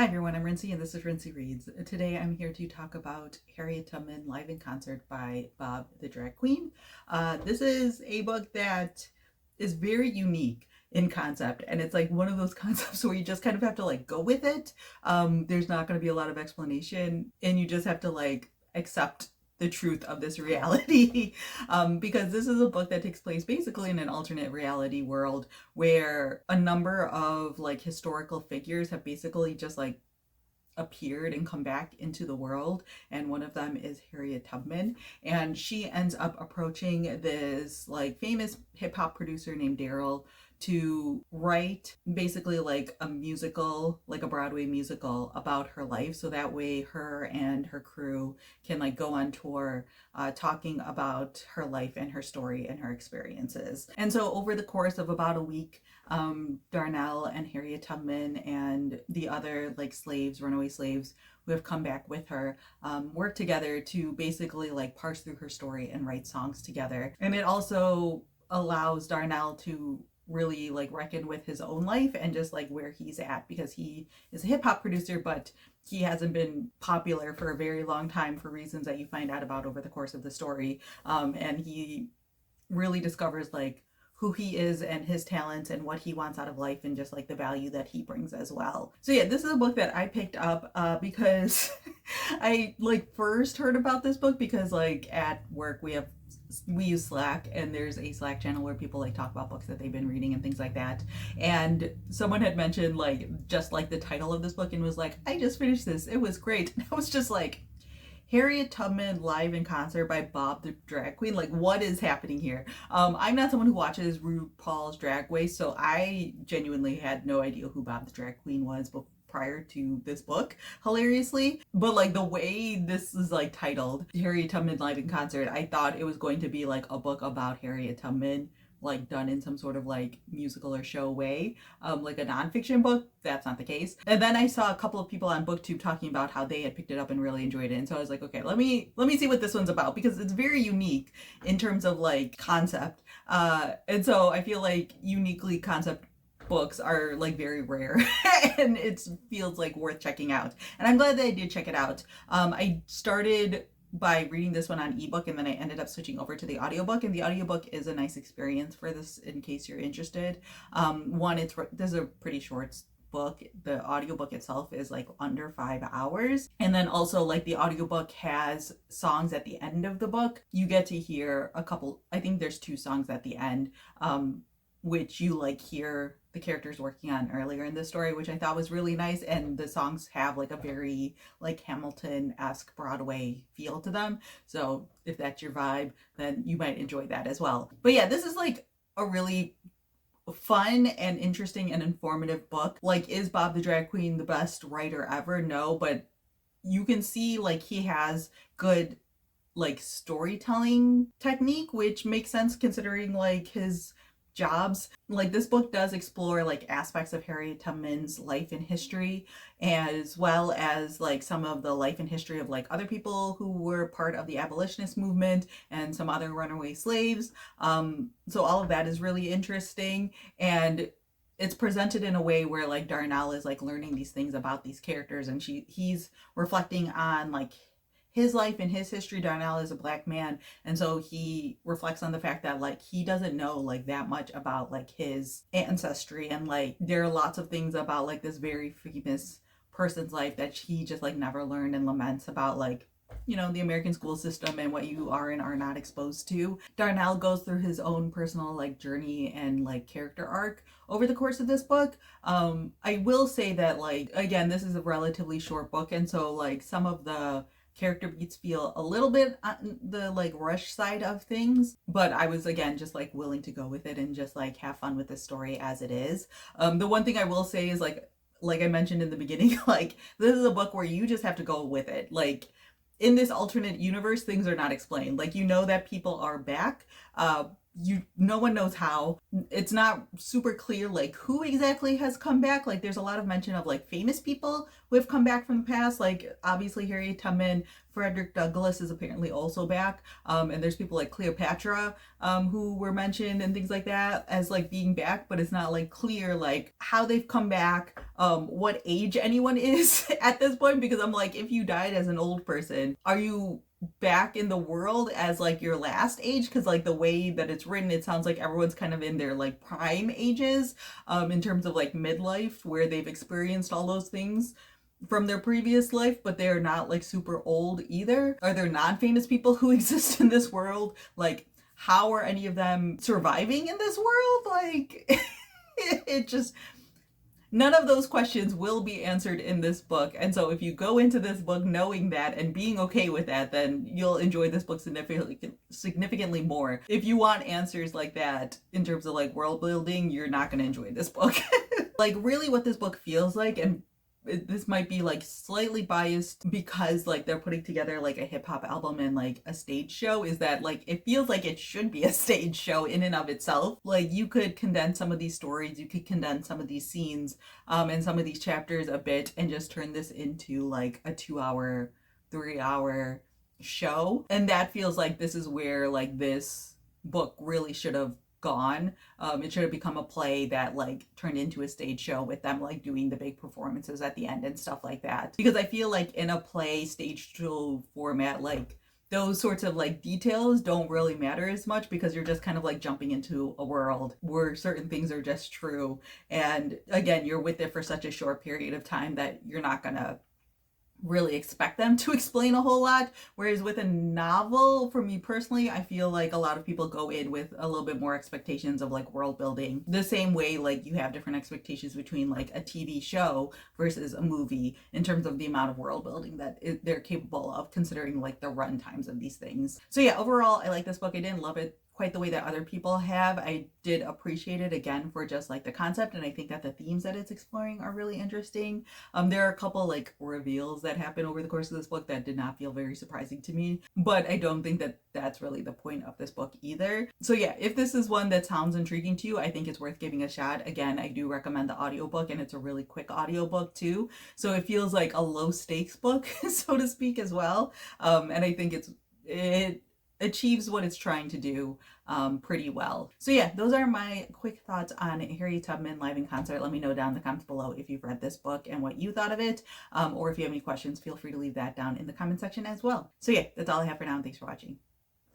Hi everyone, I'm Rincey and this is Rincey Reads. Today I'm here to talk about Harriet Tubman live in concert by Bob the Drag Queen. This is a book that is very unique in concept, and it's like one of those concepts where you just kind of have to like go with it. There's not going to be a lot of explanation and you just have to like accept the truth of this reality. Because this is a book that takes place basically in an alternate reality world where a number of like historical figures have basically just like appeared and come back into the world, and one of them is Harriet Tubman, and she ends up approaching this like famous hip-hop producer named Daryl to write basically like a musical, like a Broadway musical about her life, so that way her and her crew can like go on tour talking about her life and her story and her experiences. And so over the course of about a week, Darnell and Harriet Tubman and the other like slaves, runaway slaves who have come back with her, work together to basically like parse through her story and write songs together. And it also allows Darnell to really like reckon with his own life and just like where he's at, because he is a hip-hop producer, but he hasn't been popular for a very long time for reasons that you find out about over the course of the story. And he really discovers like who he is and his talents and what he wants out of life and just like the value that he brings as well. So yeah, this is a book that I picked up because I like first heard about this book because like at work we use Slack, and there's a Slack channel where people like talk about books that they've been reading and things like that. And someone had mentioned like just like the title of this book and was like, I just finished this, it was great. And I was just like, Harriet Tubman live in concert by Bob the Drag Queen. Like, what is happening here? I'm not someone who watches RuPaul's Drag Race, so I genuinely had no idea who Bob the Drag Queen was prior to this book, hilariously. But like the way this is like titled, Harriet Tubman live in concert, I thought it was going to be like a book about Harriet Tubman, like done in some sort of like musical or show way, like a nonfiction book. That's not the case. And then I saw a couple of people on BookTube talking about how they had picked it up and really enjoyed it, and so I was like, okay, let me see what this one's about, because it's very unique in terms of like concept, and so I feel like uniquely concept books are like very rare and it feels like worth checking out, and I'm glad that I did check it out. I started by reading this one on ebook, and then I ended up switching over to the audiobook, and the audiobook is a nice experience for this in case you're interested. One, this is a pretty short book. The audiobook itself is like under 5 hours, and then also like the audiobook has songs at the end of the book. You get to hear a couple, I think there's 2 songs at the end, which you like hear the characters working on earlier in the story, which I thought was really nice. And the songs have like a very like Hamilton-esque Broadway feel to them, so if that's your vibe, then you might enjoy that as well. But yeah, this is like a really fun and interesting and informative book. Like, is Bob the Drag Queen the best writer ever? No, but you can see like he has good like storytelling technique, which makes sense considering like his jobs. Like, this book does explore like aspects of Harriet Tubman's life and history, as well as like some of the life and history of like other people who were part of the abolitionist movement and some other runaway slaves. So all of that is really interesting, and it's presented in a way where like Darnell is like learning these things about these characters, and he's reflecting on like his life and his history. Darnell is a Black man, and so he reflects on the fact that like he doesn't know like that much about like his ancestry, and like there are lots of things about like this very famous person's life that he just like never learned, and laments about like, you know, the American school system and what you are and are not exposed to. Darnell goes through his own personal like journey and like character arc over the course of this book. I will say that like, again, this is a relatively short book, and so like some of the character beats feel a little bit on the like rush side of things, but I was again just like willing to go with it and just like have fun with the story as it is. The one thing I will say is like I mentioned in the beginning, like this is a book where you just have to go with it. Like, in this alternate universe, things are not explained. Like, you know that people are back, no one knows how. It's not super clear like who exactly has come back. Like there's a lot of mention of like famous people who have come back from the past, like obviously Harriet Tubman. Frederick Douglass is apparently also back, and there's people like Cleopatra, who were mentioned and things like that as like being back, but it's not like clear like how they've come back, what age anyone is at this point, because I'm like, if you died as an old person, are you back in the world as like your last age? Because like the way that it's written, it sounds like everyone's kind of in their like prime ages, in terms of like midlife, where they've experienced all those things from their previous life, but they're not like super old either. Are there non-famous people who exist in this world? Like, how are any of them surviving in this world? Like, it just, none of those questions will be answered in this book. And so if you go into this book knowing that and being okay with that, then you'll enjoy this book significantly more. If you want answers like that in terms of like world building, you're not going to enjoy this book. Like really what this book feels like, and this might be like slightly biased because like they're putting together like a hip-hop album and like a stage show, is that like it feels like it should be a stage show in and of itself. Like you could condense some of these stories, you could condense some of these scenes, and some of these chapters a bit, and just turn this into like a 2-hour 3-hour show. And that feels like this is where like this book really should have gone. It should have become a play that like turned into a stage show with them like doing the big performances at the end and stuff like that. Because I feel like in a play stage show format, like those sorts of like details don't really matter as much, because you're just kind of like jumping into a world where certain things are just true. And again, you're with it for such a short period of time that you're not gonna really expect them to explain a whole lot. Whereas with a novel, for me personally, I feel like a lot of people go in with a little bit more expectations of like world building, the same way like you have different expectations between like a TV show versus a movie in terms of the amount of world building that they're capable of, considering like the run times of these things. So yeah, overall I like this book. I didn't love it quite the way that other people have. I did appreciate it again for just like the concept, and I think that the themes that it's exploring are really interesting. There are a couple like reveals that happen over the course of this book that did not feel very surprising to me, but I don't think that that's really the point of this book either. So yeah, if this is one that sounds intriguing to you, I think it's worth giving a shot. Again, I do recommend the audiobook, and it's a really quick audiobook too, so it feels like a low stakes book so to speak as well. And I think it achieves what it's trying to do pretty well. So yeah, those are my quick thoughts on Harriet Tubman live in concert. Let me know down in the comments below if you've read this book and what you thought of it, or if you have any questions, feel free to leave that down in the comment section as well. So yeah, that's all I have for now, and thanks for watching.